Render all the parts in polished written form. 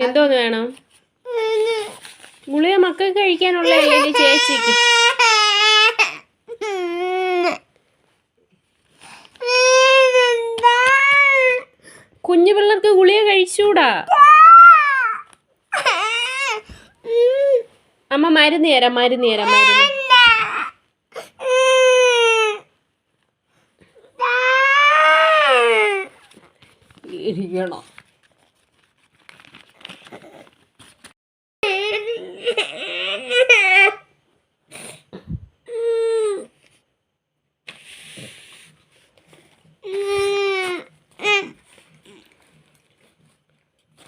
എന്തോന്ന് വേണം? ഗുളിക മക്കൾക്ക് കഴിക്കാനുള്ളതല്ലേ ചേച്ചിക്ക്? കുഞ്ഞു പിള്ളേർക്ക് ഗുളിക കഴിച്ചൂടാ. അമ്മ മരുന്ന് തരാം. ഇരിക്കണം.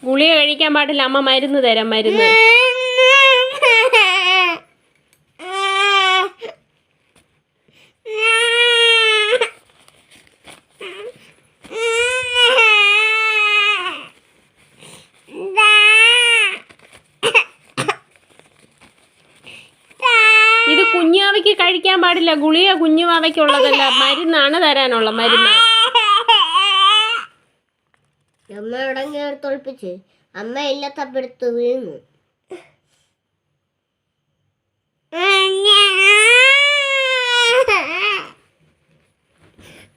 ഗുളിക കഴിക്കാൻ പാടില്ല. അമ്മ മരുന്ന് തരാം. ഇത് കുഞ്ഞാവയ്ക്ക് കഴിക്കാൻ പാടില്ല. ഗുളിക കുഞ്ഞുവാവയ്ക്കുള്ളതല്ല, മരുന്നാണ് തരാനുള്ള മരുന്ന്. അമ്മ ഇടങ്ങി തോൽപ്പിച്ച് അമ്മ ഇല്ല തപ്പെടുത്ത് വീണു.